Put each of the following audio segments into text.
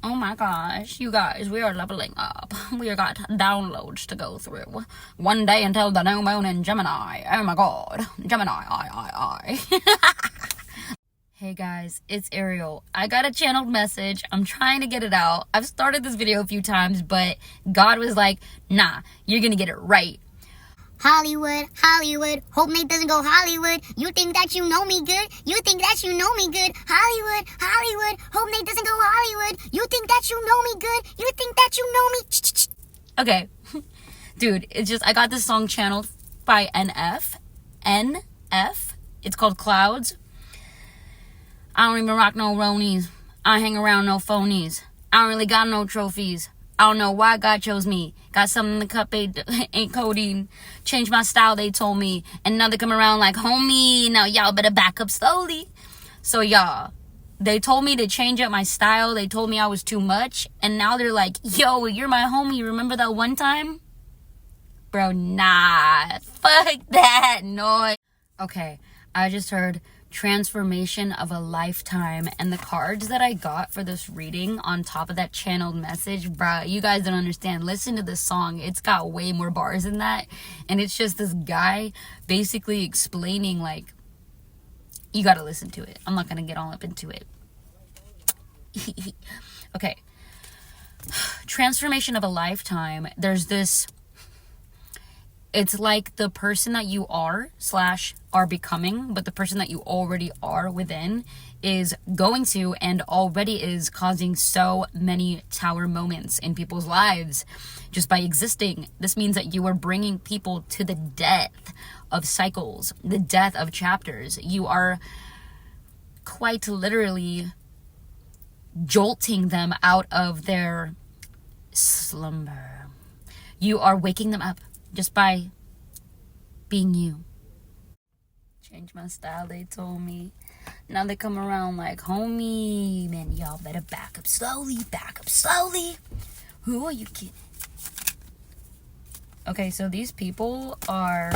Oh my gosh, you guys, we are leveling up. We got downloads to go through. One day until the new moon in Gemini. Oh my god. Gemini, I. Hey guys, it's Ariel. I got a channeled message. I'm trying to get it out. I've started this video a few times, but God was like, nah, you're gonna get it right. Hollywood, hope Nate doesn't go Hollywood. You think that you know me good? You think that you know me good? Hollywood, hope Nate doesn't go Hollywood. You think that you know me good? You think that you know me? Okay, dude, it's just, I got this song channeled by NF. It's called Clouds. I don't even rock no Ronies. I hang around no phonies. I don't really got no trophies. I don't know why God chose me. Got something in the cup, ain't codeine. Changed my style, they told me. And now they come around like, homie, now y'all better back up slowly. So y'all, they told me to change up my style. They told me I was too much. And now they're like, yo, you're my homie. Remember that one time? Bro, nah. Fuck that noise. Okay, I just heard transformation of a lifetime, and the cards that I got for this reading on top of that channeled message, bruh, you guys don't understand. Listen to this song. It's got way more bars than that, and it's just this guy basically explaining, like, you gotta listen to it. I'm not gonna get all up into it. Okay, transformation of a lifetime. There's this, it's like the person that you are / becoming, but the person that you already are within is going to and already is causing so many tower moments in people's lives just by existing. This means that you are bringing people to the death of cycles, the death of chapters. You are quite literally jolting them out of their slumber. You are waking them up just by being you. Change my style, they told me. Now they come around like, homie, man, y'all better back up slowly. Who are you kidding? Okay, so these people are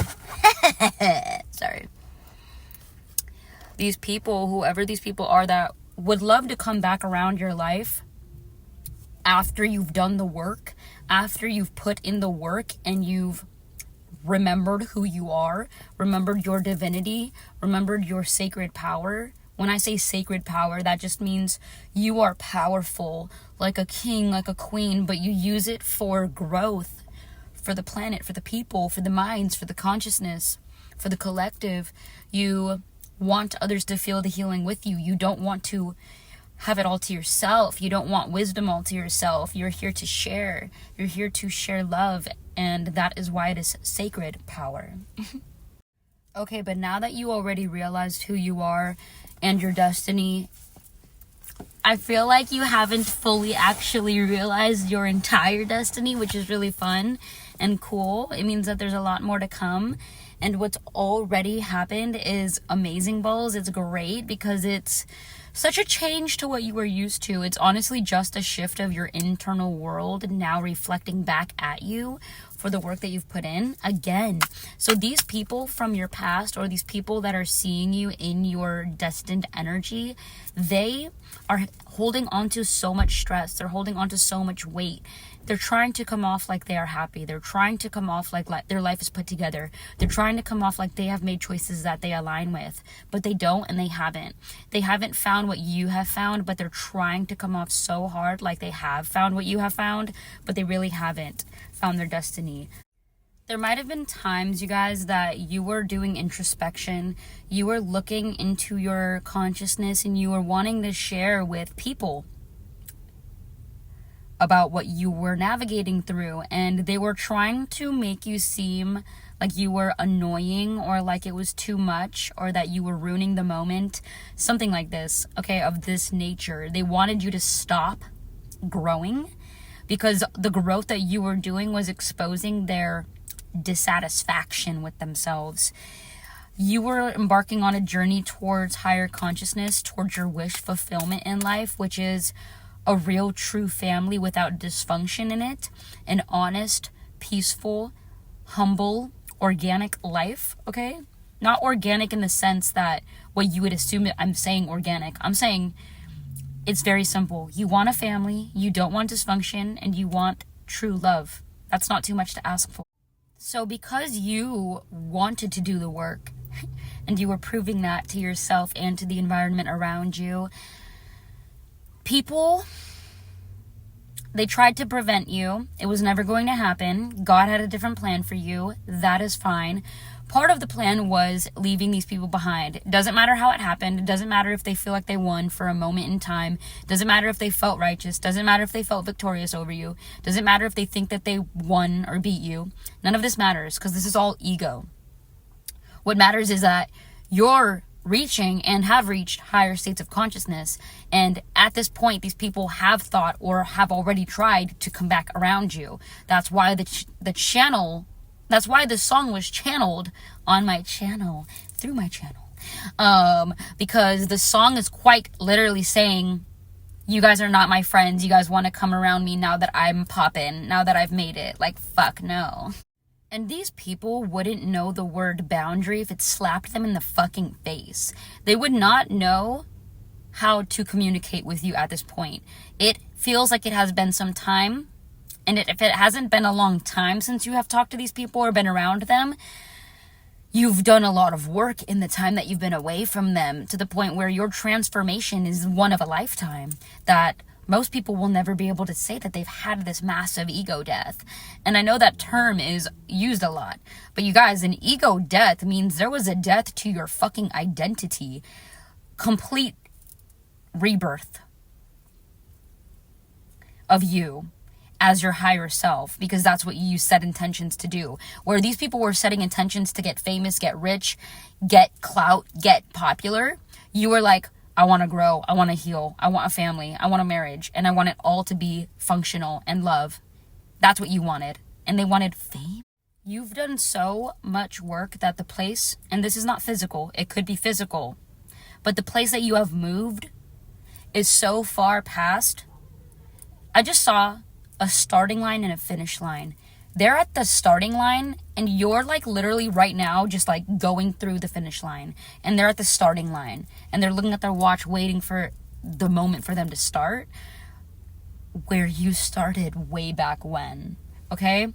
sorry. These people, whoever these people are, that would love to come back around your life after you've done the work, after you've put in the work and you've remembered who you are, remembered your divinity, remembered your sacred power. When I say sacred power, that just means you are powerful, like a king, like a queen, but you use it for growth, for the planet, for the people, for the minds, for the consciousness, for the collective. You want others to feel the healing with you. You don't want to have it all to yourself. You don't want wisdom all to yourself. You're here to share. You're here to share love, and that is why it is sacred power. Okay, but now that you already realized who you are and your destiny, I feel like you haven't fully actually realized your entire destiny, which is really fun and cool. It means that there's a lot more to come. And what's already happened is amazing balls. It's great because it's such a change to what you were used to. It's honestly just a shift of your internal world now reflecting back at you for the work that you've put in again. So these people from your past, or these people that are seeing you in your destined energy, they are holding on to so much stress. They're holding on to so much weight. They're trying to come off like they are happy. They're trying to come off like their life is put together. They're trying to come off like they have made choices that they align with, but they don't, and they haven't. They haven't found what you have found, but they're trying to come off so hard like they have found what you have found, but they really haven't found their destiny. There might have been times, you guys, that you were doing introspection. You were looking into your consciousness and you were wanting to share with people about what you were navigating through, and they were trying to make you seem like you were annoying, or like it was too much, or that you were ruining the moment, something like this, okay, of this nature. They wanted you to stop growing because the growth that you were doing was exposing their dissatisfaction with themselves. You were embarking on a journey towards higher consciousness, towards your wish fulfillment in life, which is a real true family without dysfunction in it, an honest, peaceful, humble, organic life, okay? Not organic in the sense that what you would assume I'm saying organic. I'm saying It's very simple. You want a family, you don't want dysfunction, and you want true love. That's not too much to ask for. So because you wanted to do the work, and you were proving that to yourself and to the environment around you, people, they tried to prevent you. It was never going to happen. God had a different plan for you. That is fine. Part of the plan was leaving these people behind. It doesn't matter how it happened. It doesn't matter if they feel like they won for a moment in time. It doesn't matter if they felt righteous. It doesn't matter if they felt victorious over you. It doesn't matter if they think that they won or beat you. None of this matters, because this is all ego. What matters is that you're reaching and have reached higher states of consciousness. And at this point, these people have thought or have already tried to come back around you. That's why that's why the song was channeled on my channel, through my channel. Because the song is quite literally saying, you guys are not my friends. You guys want to come around me now that I'm poppin', now that I've made it. Like, fuck no. And these people wouldn't know the word boundary if it slapped them in the fucking face. They would not know how to communicate with you at this point. It feels like it has been some time. And if it hasn't been a long time since you have talked to these people or been around them, you've done a lot of work in the time that you've been away from them, to the point where your transformation is one of a lifetime, that most people will never be able to say that they've had this massive ego death. And I know that term is used a lot, but you guys, an ego death means there was a death to your fucking identity. Complete rebirth of you as your higher self, because that's what you set intentions to do. Where these people were setting intentions to get famous, get rich, get clout, get popular, you were like, I want to grow, I want to heal, I want a family, I want a marriage, and I want it all to be functional and love. That's what you wanted. And they wanted fame. You've done so much work that the place, and this is not physical, it could be physical, but the place that you have moved is so far past. I just saw a starting line and a finish line. They're at the starting line, and you're like literally right now just like going through the finish line, and they're at the starting line, and they're looking at their watch waiting for the moment for them to start, where you started way back when. Okay?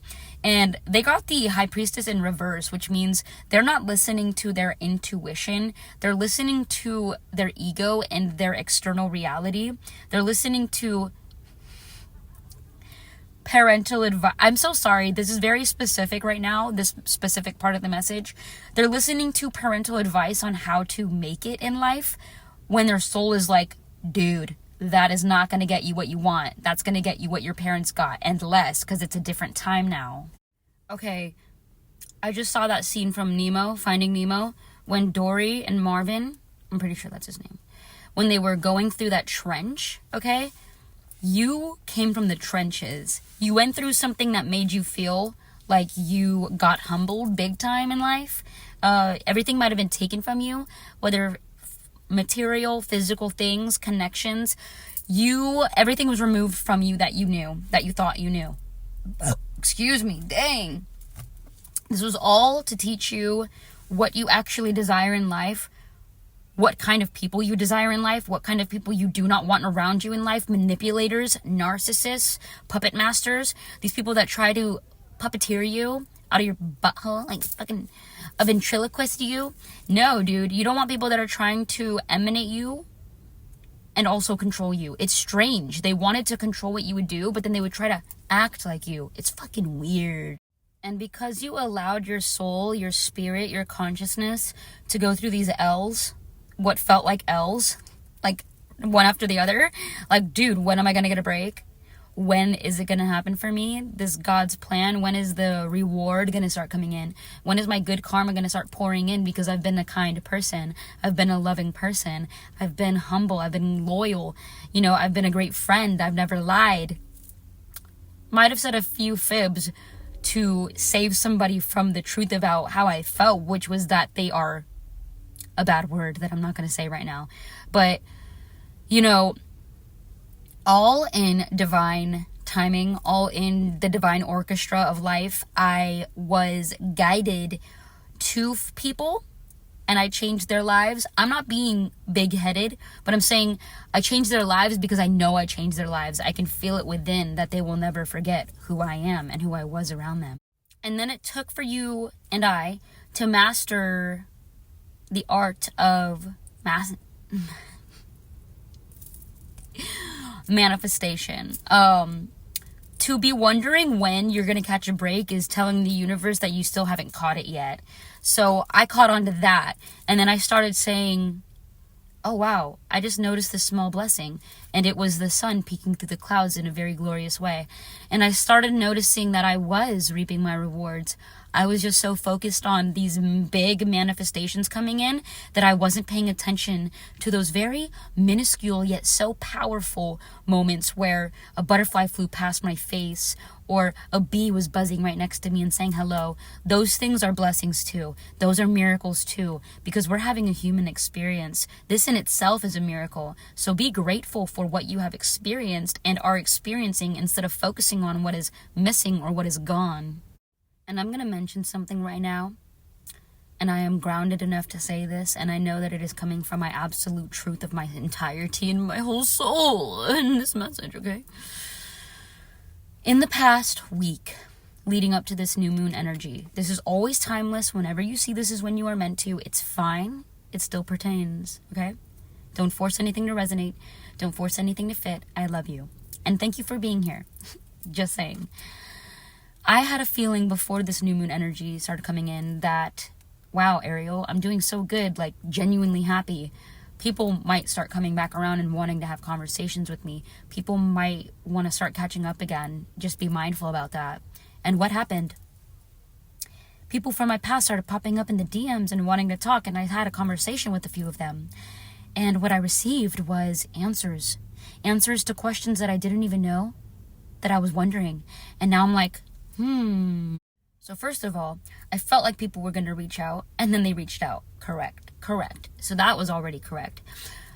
And they got the High Priestess in reverse, which means they're not listening to their intuition. They're listening to their ego and their external reality. They're listening to parental advice. I'm so sorry. This is very specific right now, this specific part of the message. They're listening to parental advice on how to make it in life, when their soul is like, dude, that is not going to get you what you want. That's going to get you what your parents got, and less, because it's a different time now. Okay, I just saw that scene from Nemo, Finding Nemo, when Dory and Marvin, I'm pretty sure that's his name, when they were going through that trench, okay? You came from the trenches. You went through something that made you feel like you got humbled big time in life. Everything might have been taken from you, whether material, physical things, connections. Everything was removed from you that you knew, that you thought you knew. Excuse me, dang. This was all to teach you what you actually desire in life, what kind of people you desire in life, what kind of people you do not want around you in life. Manipulators, narcissists, puppet masters, these people that try to puppeteer you out of your butthole, like fucking a ventriloquist you. No, dude, you don't want people that are trying to emanate you and also control you. It's strange. They wanted to control what you would do, but then they would try to act like you. It's fucking weird. And because you allowed your soul, your spirit, your consciousness to go through these L's, what felt like L's, like one after the other, like, dude, when am I gonna get a break? When is it gonna happen for me? This God's plan. When is the reward gonna start coming in? When is my good karma gonna start pouring in? Because I've been a kind person, I've been a loving person, I've been humble, I've been loyal, I've been a great friend, I've never lied. Might have said a few fibs to save somebody from the truth about how I felt, which was that they are a bad word that I'm not going to say right now. But, all in divine timing, all in the divine orchestra of life, I was guided to people and I changed their lives, I'm not being big-headed, but I'm saying I changed their lives because I know I changed their lives. I can feel it within that they will never forget who I am and who I was around them. And then it took for you and I to master the art of manifestation. To be wondering when you're going to catch a break is telling the universe that you still haven't caught it yet. So I caught on to that. And then I started saying, oh wow, I just noticed this small blessing. And it was the sun peeking through the clouds in a very glorious way. And I started noticing that I was reaping my rewards. I was just so focused on these big manifestations coming in that I wasn't paying attention to those very minuscule yet so powerful moments where a butterfly flew past my face or a bee was buzzing right next to me and saying hello. Those things are blessings too. Those are miracles too, because we're having a human experience. This in itself is a miracle. So be grateful for what you have experienced and are experiencing instead of focusing on what is missing or what is gone. And I'm going to mention something right now, and I am grounded enough to say this, and I know that it is coming from my absolute truth of my entirety and my whole soul in this message, okay? In the past week, leading up to this new moon energy, this is always timeless. Whenever you see this is when you are meant to, it's fine. It still pertains, okay? Don't force anything to resonate. Don't force anything to fit. I love you. And thank you for being here. Just saying. I had a feeling before this new moon energy started coming in that, wow, Ariel, I'm doing so good, like genuinely happy. People might start coming back around and wanting to have conversations with me. People might want to start catching up again. Just be mindful about that. And what happened? People from my past started popping up in the DMs and wanting to talk, and I had a conversation with a few of them. And what I received was answers. Answers to questions that I didn't even know, that I was wondering. And now I'm like, So first of all, I felt like people were going to reach out, and then they reached out. Correct. So that was already correct.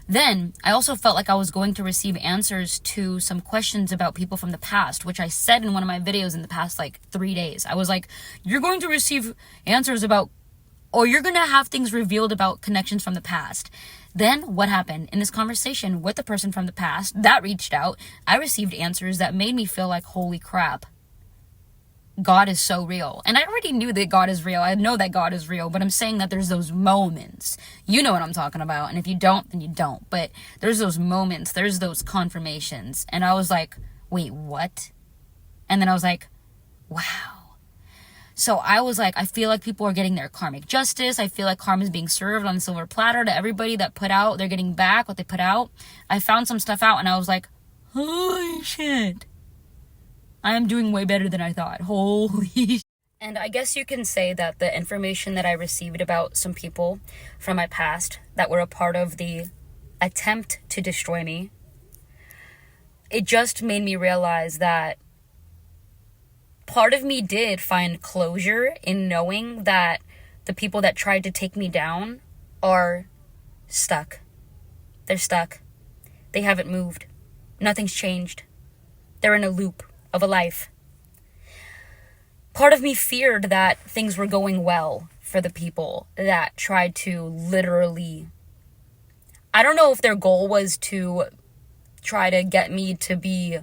Then I also felt like I was going to receive answers to some questions about people from the past, which I said in one of my videos in the past 3 days. I was like, you're going to receive answers about, or you're going to have things revealed about connections from the past. Then what happened? In this conversation with the person from the past that reached out, I received answers that made me feel like, holy crap. God is so real. And I already knew that God is real. I know that God is real, but I'm saying that there's those moments. You know what I'm talking about. And if you don't, then you don't. But there's those moments. There's those confirmations. And I was like, wait, what? And then I was like, wow. So I was like, I feel like people are getting their karmic justice. I feel like karma is being served on a silver platter to everybody that put out. They're getting back what they put out. I found some stuff out and I was like, holy shit. I am doing way better than I thought. Holy shit. And I guess you can say that the information that I received about some people from my past that were a part of the attempt to destroy me, it just made me realize that part of me did find closure in knowing that the people that tried to take me down are stuck. They're stuck. They haven't moved. Nothing's changed. They're in a loop of a life. Part of me feared that things were going well for the people that tried to literally, I don't know if their goal was to try to get me to be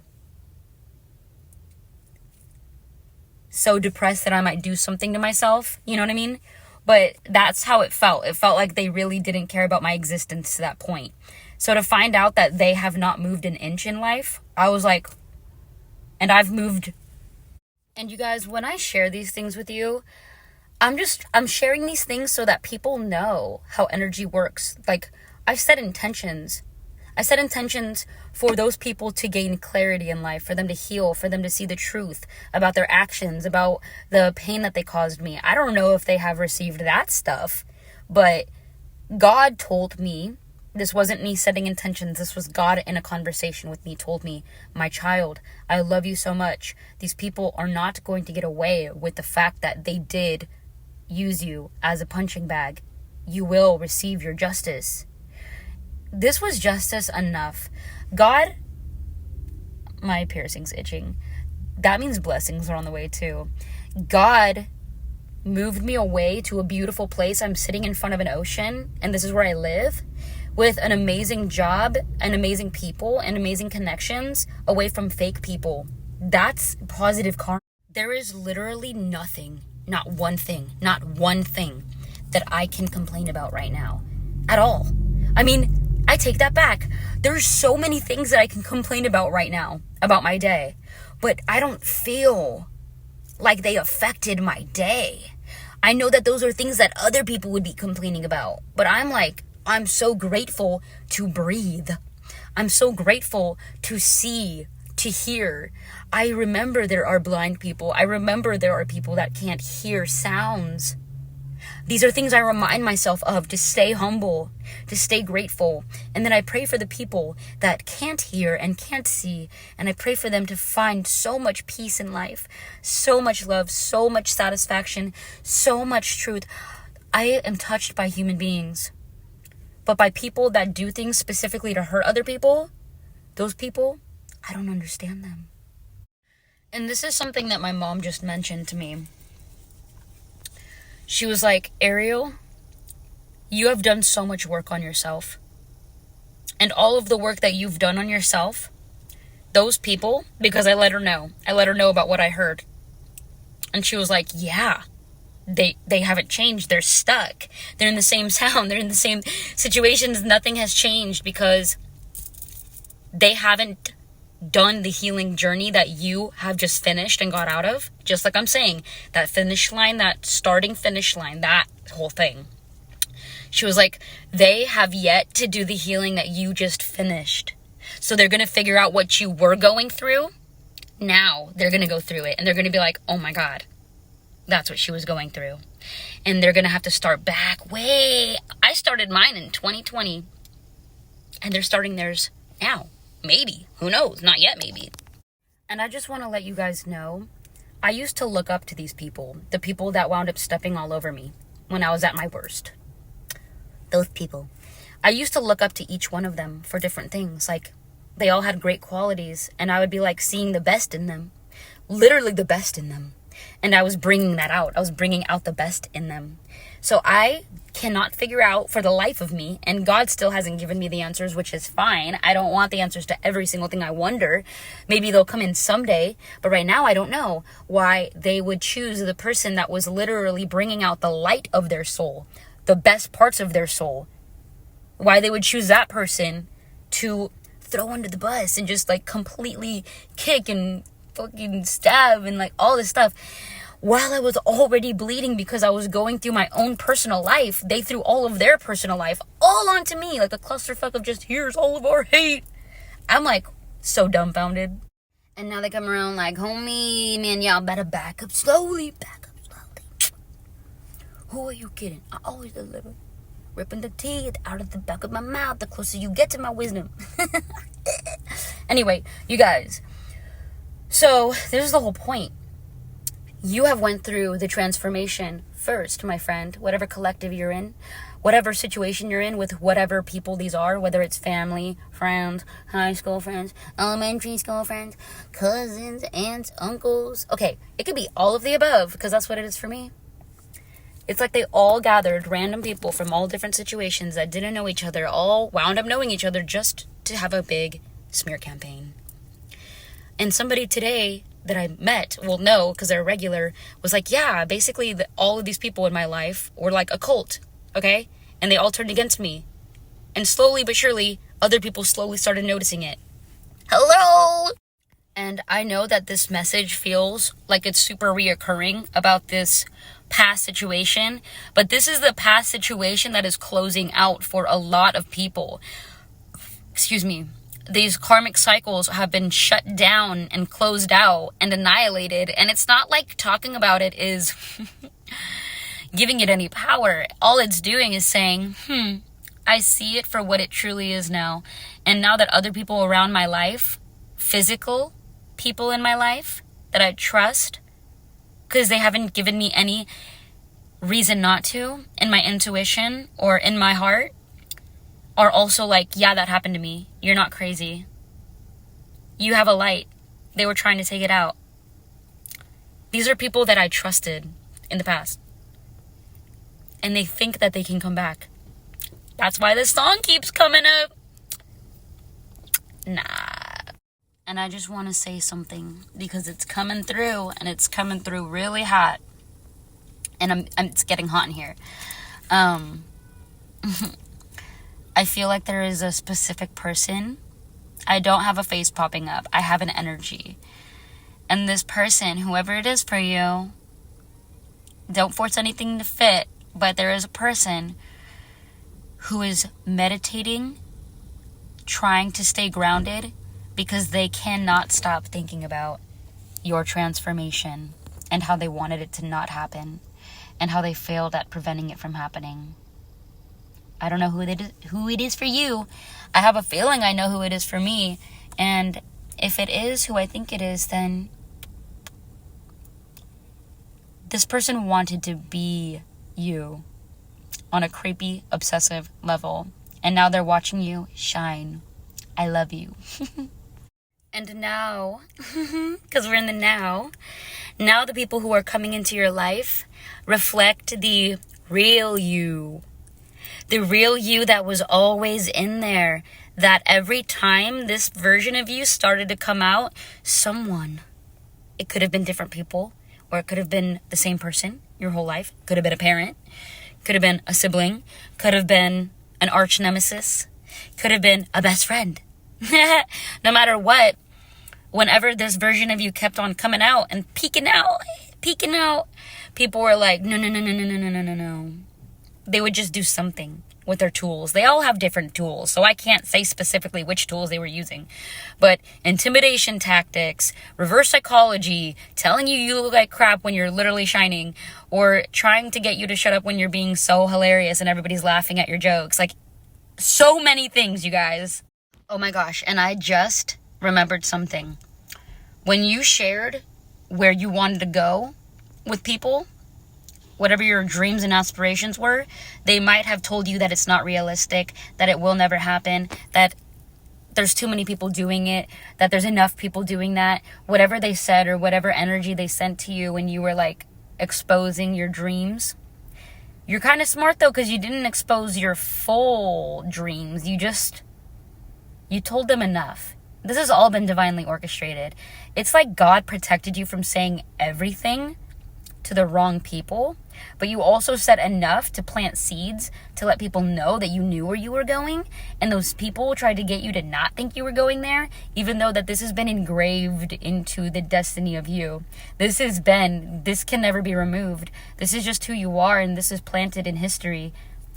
so depressed that I might do something to myself, you know what I mean? But that's how it felt. It felt like they really didn't care about my existence to that point. So to find out that they have not moved an inch in life, I was like, and I've moved. And you guys, when I share these things with you, I'm sharing these things so that people know how energy works. Like, I've set intentions. I set intentions for those people to gain clarity in life, for them to heal, for them to see the truth about their actions, about the pain that they caused me. I don't know if they have received that stuff, but God told me, this wasn't me setting intentions. This was God in a conversation with me, told me, my child, I love you so much. These people are not going to get away with the fact that they did use you as a punching bag. You will receive your justice. This was justice enough. God, my piercing's itching. That means blessings are on the way too. God moved me away to a beautiful place. I'm sitting in front of an ocean, and this is where I live, with an amazing job and amazing people and amazing connections, away from fake people. That's positive karma. There is literally nothing, not one thing that I can complain about right now at all. I mean, I take that back. There's so many things that I can complain about right now about my day, but I don't feel like they affected my day. I know that those are things that other people would be complaining about, but I'm so grateful to breathe. I'm so grateful to see, to hear. I remember there are blind people. I remember there are people that can't hear sounds. These are things I remind myself of, to stay humble, to stay grateful. And then I pray for the people that can't hear and can't see. And I pray for them to find so much peace in life, so much love, so much satisfaction, so much truth. I am touched by human beings. But by people that do things specifically to hurt other people, those people, I don't understand them. And this is something that my mom just mentioned to me. She was like, Ariel, you have done so much work on yourself. And all of the work that you've done on yourself, those people, because I let her know about what I heard. And she was like, yeah, they haven't changed. They're stuck. They're in the same sound. They're in the same situations. Nothing has changed because they haven't done the healing journey that you have just finished and got out of. Just like I'm saying, that finish line, that starting finish line, that whole thing. She was like, they have yet to do the healing that you just finished. So they're going to figure out what you were going through. Now they're going to go through it and they're going to be like, oh my God, that's what she was going through. And they're going to have to start back way. I started mine in 2020 and they're starting theirs now. Maybe. Who knows? Not yet, maybe. And I just want to let you guys know, I used to look up to these people. The people that wound up stepping all over me when I was at my worst. Those people. I used to look up to each one of them for different things. Like, they all had great qualities. And I would be like seeing the best in them. Literally the best in them. And I was bringing that out. I was bringing out the best in them. So I cannot figure out for the life of me, and God still hasn't given me the answers, which is fine. I don't want the answers to every single thing I wonder. Maybe they'll come in someday, but right now I don't know why they would choose the person that was literally bringing out the light of their soul, the best parts of their soul. Why they would choose that person to throw under the bus and just like completely kick and fucking stab and like all this stuff. While I was already bleeding because I was going through my own personal life, they threw all of their personal life all onto me, like a clusterfuck of just, here's all of our hate. I'm like so dumbfounded. And now they come around like, homie, man, y'all better back up slowly. Who are you kidding? I always deliver. Ripping the teeth out of the back of my mouth the closer you get to my wisdom. Anyway, you guys. So this is the whole point. You have went through the transformation first, my friend, whatever collective you're in, whatever situation you're in with whatever people these are, whether it's family, friends, high school friends, elementary school friends, cousins, aunts, uncles. Okay, it could be all of the above because that's what it is for me. It's like they all gathered random people from all different situations that didn't know each other, all wound up knowing each other just to have a big smear campaign. And somebody today that I met, well, no, because they're regular, was like, yeah, basically all of these people in my life were like a cult, okay? And they all turned against me. And slowly but surely, other people slowly started noticing it. Hello! And I know that this message feels like it's super reoccurring about this past situation, but this is the past situation that is closing out for a lot of people. Excuse me. These karmic cycles have been shut down and closed out and annihilated. And it's not like talking about it is giving it any power. All it's doing is saying, I see it for what it truly is now. And now that other people around my life, physical people in my life that I trust, because they haven't given me any reason not to, in my intuition or in my heart, are also like, yeah, that happened to me. You're not crazy. You have a light. They were trying to take it out. These are people that I trusted in the past. and they think that they can come back. That's why this song keeps coming up. Nah. And I just want to say something because it's coming through, and it's coming through really hot. And it's getting hot in here. I feel like there is a specific person. I don't have a face popping up. I have an energy. And this person, whoever it is for you, don't force anything to fit, but there is a person who is meditating, trying to stay grounded, because they cannot stop thinking about your transformation and how they wanted it to not happen and how they failed at preventing it from happening. I don't know who it is for you. I have a feeling I know who it is for me. And if it is who I think it is, then this person wanted to be you on a creepy, obsessive level. And now they're watching you shine. I love you. And now, because we're in the now the people who are coming into your life reflect the real you. The real you that was always in there. That every time this version of you started to come out, someone, it could have been different people, or it could have been the same person your whole life. Could have been a parent. Could have been a sibling. Could have been an arch nemesis. Could have been a best friend. No matter what, whenever this version of you kept on coming out and peeking out, people were like, no. They would just do something with their tools. They all have different tools, so I can't say specifically which tools they were using. But intimidation tactics, reverse psychology, telling you look like crap when you're literally shining, or trying to get you to shut up when you're being so hilarious and everybody's laughing at your jokes. Like, so many things, you guys. Oh my gosh, and I just remembered something. When you shared where you wanted to go with people, whatever your dreams and aspirations were, they might have told you that it's not realistic, that it will never happen, that there's too many people doing it, that there's enough people doing that. Whatever they said or whatever energy they sent to you when you were like exposing your dreams. You're kind of smart though, because you didn't expose your full dreams. You told them enough. This has all been divinely orchestrated. It's like God protected you from saying everything to the wrong people, but you also said enough to plant seeds to let people know that you knew where you were going, and those people tried to get you to not think you were going there, even though that this has been engraved into the destiny of you. This can never be removed. This is just who you are, and this is planted in history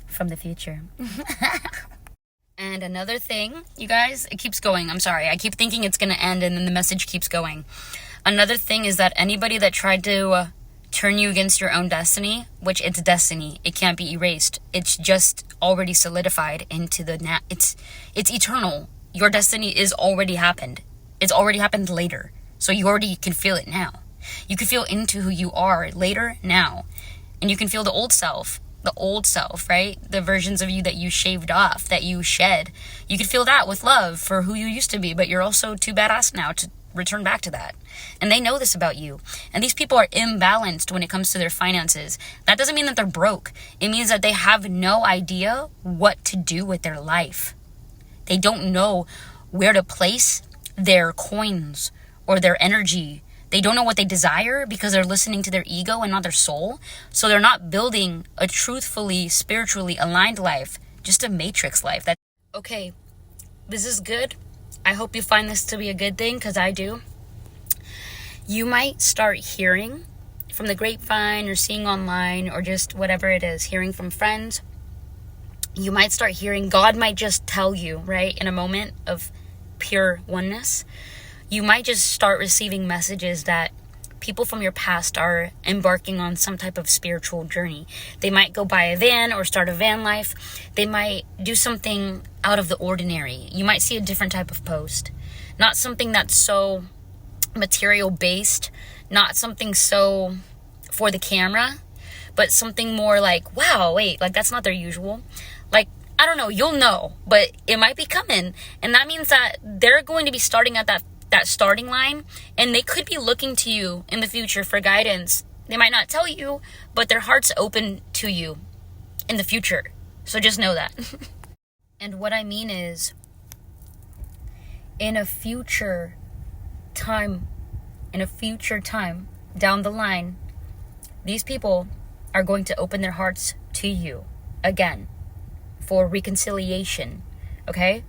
from the future. And another thing, you guys, it keeps going. I'm sorry. I keep thinking it's going to end, and then the message keeps going. Another thing is that anybody that tried to turn you against your own destiny, which it's destiny, it can't be erased. It's just already solidified into the it's eternal. Your destiny is already happened. It's already happened later. So you already can feel it now. You can feel into who you are later now. And you can feel the old self, right? The versions of you that you shaved off, that you shed. You can feel that with love for who you used to be, but you're also too badass now to return back to that. And they know this about you. And these people are imbalanced when it comes to their finances. That doesn't mean that they're broke. It means that they have no idea what to do with their life. They don't know where to place their coins or their energy. They don't know what they desire because they're listening to their ego and not their soul. So they're not building a truthfully, spiritually aligned life, just a matrix life. Okay, this is good. I hope you find this to be a good thing, because I do. You might start hearing from the grapevine or seeing online or just whatever it is, hearing from friends. You might start hearing, God might just tell you, right, in a moment of pure oneness. You might just start receiving messages that people from your past are embarking on some type of spiritual journey. They might go buy a van or start a van life. They might do something out of the ordinary. You might see a different type of post. Not something that's so material based, not something so for the camera, but something more like, wow, wait, like that's not their usual. Like, I don't know, you'll know, but it might be coming. And that means that they're going to be starting at that starting line, and they could be looking to you in the future for guidance. They might not tell you, but their heart's open to you. in the future. So just know that. And what I mean is, in a future time down the line, these people are going to open their hearts to you again for reconciliation. Okay?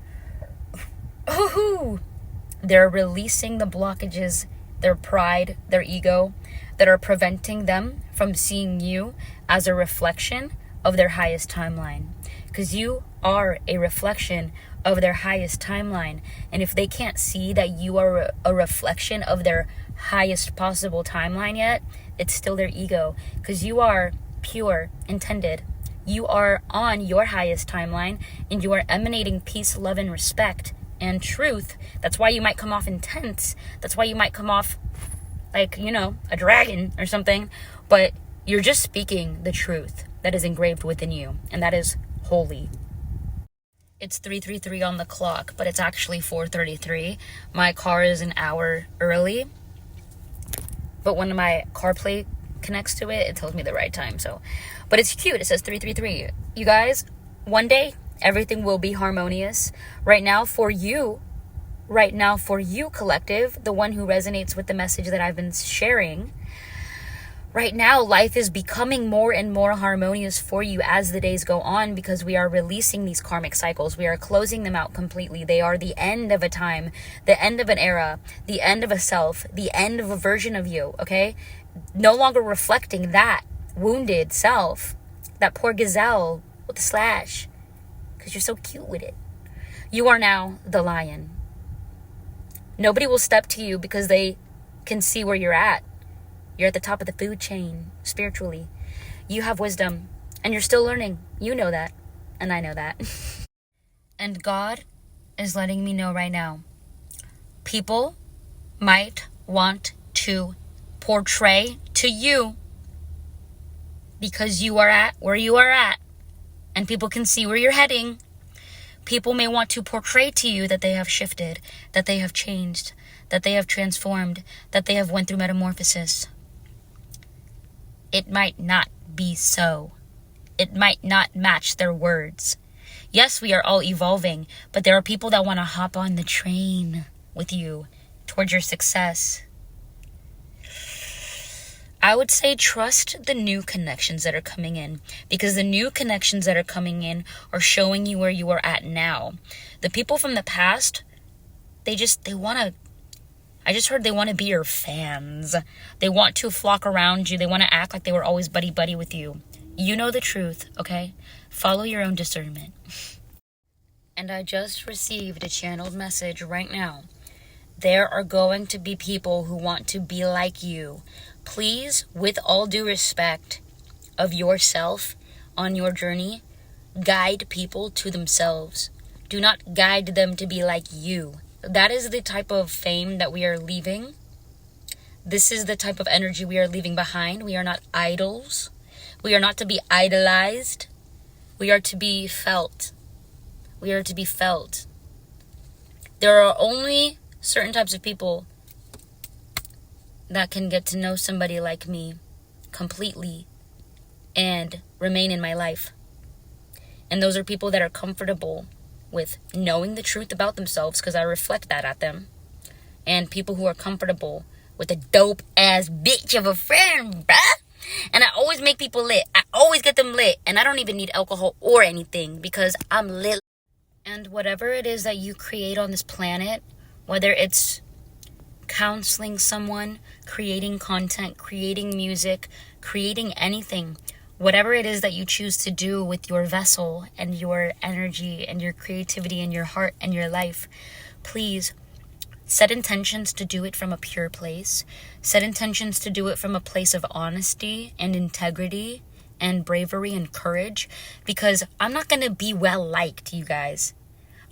They're releasing the blockages, their pride, their ego, that are preventing them from seeing you as a reflection of their highest timeline. Because you are a reflection of their highest timeline. And if they can't see that you are a reflection of their highest possible timeline yet, it's still their ego. Because you are pure, intended. You are on your highest timeline, and you are emanating peace, love, and respect and truth. That's why you might come off intense. That's why you might come off like, a dragon or something. But you're just speaking the truth that is engraved within you, and that is holy. It's 3:33 on the clock, but it's actually 4:33. My car is an hour early, but when my CarPlay connects to it, it tells me the right time. But it's cute. It says 3:33. You guys, one day everything will be harmonious. Right now for you, collective, the one who resonates with the message that I've been sharing, right now life is becoming more and more harmonious for you as the days go on, because we are releasing these karmic cycles. We are closing them out completely. They are the end of a time, the end of an era, the end of a self, the end of a version of you, okay? No longer reflecting that wounded self, that poor gazelle with the slash, because you're so cute with it. You are now the lion. Nobody will step to you because they can see where you're at. You're at the top of the food chain spiritually. You have wisdom, and you're still learning. You know that, and I know that. And God is letting me know right now, people might want to portray to you, because you are at where you are at, and people can see where you're heading. People may want to portray to you that they have shifted, that they have changed, that they have transformed, that they have went through metamorphosis. It might not be so. It might not match their words. Yes, we are all evolving, but there are people that want to hop on the train with you towards your success. I would say trust the new connections that are coming in, because the new connections that are coming in are showing you where you are at now. The people from the past, I just heard they want to be your fans. They want to flock around you. They want to act like they were always buddy-buddy with you. You know the truth, okay? Follow your own discernment. And I just received a channeled message right now. There are going to be people who want to be like you. Please, with all due respect of yourself on your journey, guide people to themselves. Do not guide them to be like you. That is the type of fame that we are leaving. This is the type of energy we are leaving behind. We are not idols. We are not to be idolized. We are to be felt. We are to be felt. There are only certain types of people that can get to know somebody like me completely and remain in my life. And those are people that are comfortable with knowing the truth about themselves, because I reflect that at them. And people who are comfortable with a dope ass bitch of a friend, bruh. And I always make people lit. I always get them lit. And I don't even need alcohol or anything, because I'm lit. And whatever it is that you create on this planet, whether it's counseling someone, creating content, creating music, creating anything, whatever it is that you choose to do with your vessel and your energy and your creativity and your heart and your life, please set intentions to do it from a pure place. Set intentions to do it from a place of honesty and integrity and bravery and courage, because I'm not going to be well liked, you guys.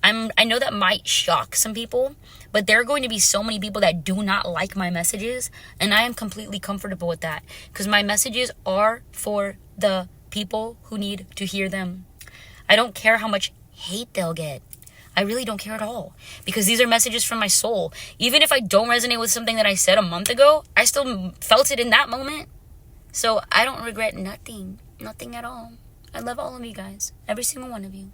I know that might shock some people, but there are going to be so many people that do not like my messages, and I am completely comfortable with that, because my messages are for the people who need to hear them. I don't care how much hate they'll get. I really don't care at all, because these are messages from my soul. Even if I don't resonate with something that I said a month ago, I still felt it in that moment. So I don't regret nothing at all. I love all of you guys. Every single one of you.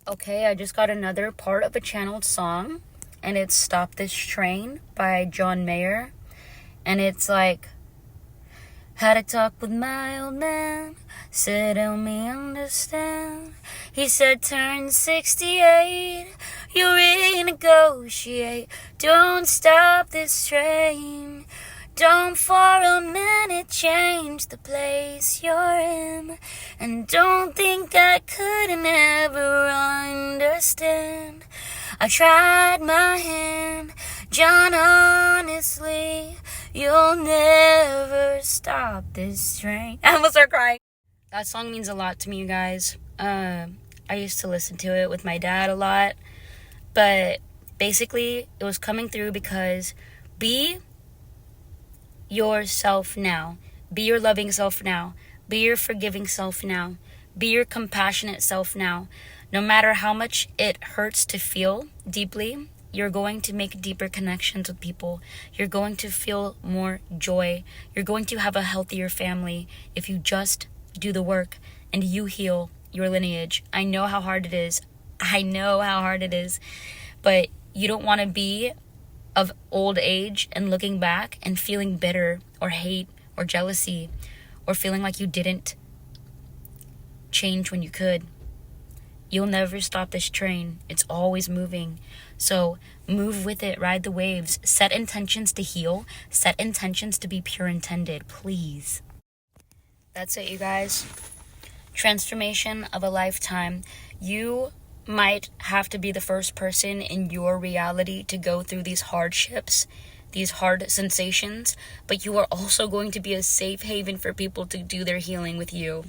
Okay, I just got another part of a channeled song. And it's Stop This Train by John Mayer. And it's like, had a talk with my old man, said help me understand. He said turn 68, you renegotiate. Don't stop this train. Don't for a minute change the place you're in. And don't think I couldn't ever understand. I tried my hand, John, honestly, you'll never stop this train. I almost start crying. That song means a lot to me, you guys. I used to listen to it with my dad a lot. But basically, it was coming through because be yourself now. Be your loving self now. Be your forgiving self now. Be your compassionate self now. No matter how much it hurts to feel deeply, you're going to make deeper connections with people. You're going to feel more joy. You're going to have a healthier family if you just do the work and you heal your lineage. I know how hard it is. But you don't want to be of old age and looking back and feeling bitter or hate or jealousy or feeling like you didn't change when you could. You'll never stop this train. It's always moving. So move with it, ride the waves, set intentions to heal, set intentions to be pure intended, please. That's it, you guys. Transformation of a lifetime. You might have to be the first person in your reality to go through these hardships, these hard sensations, but you are also going to be a safe haven for people to do their healing with you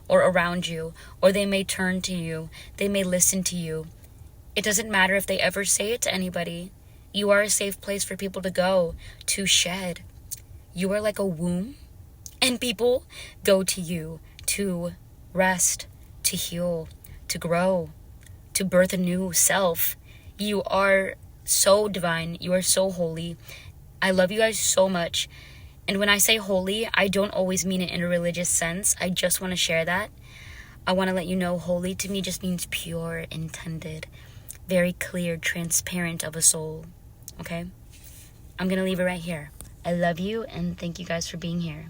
or around you, or they may turn to you, they may listen to you. It doesn't matter if they ever say it to anybody. You are a safe place for people to go, to shed. You are like a womb, and people go to you to rest, to heal, to grow, to birth a new self. You are so divine. You are so holy. I love you guys so much. And when I say holy, I don't always mean it in a religious sense. I just want to share that. I want to let you know holy to me just means pure, intended, very clear, transparent of a soul. Okay? I'm going to leave it right here. I love you and thank you guys for being here.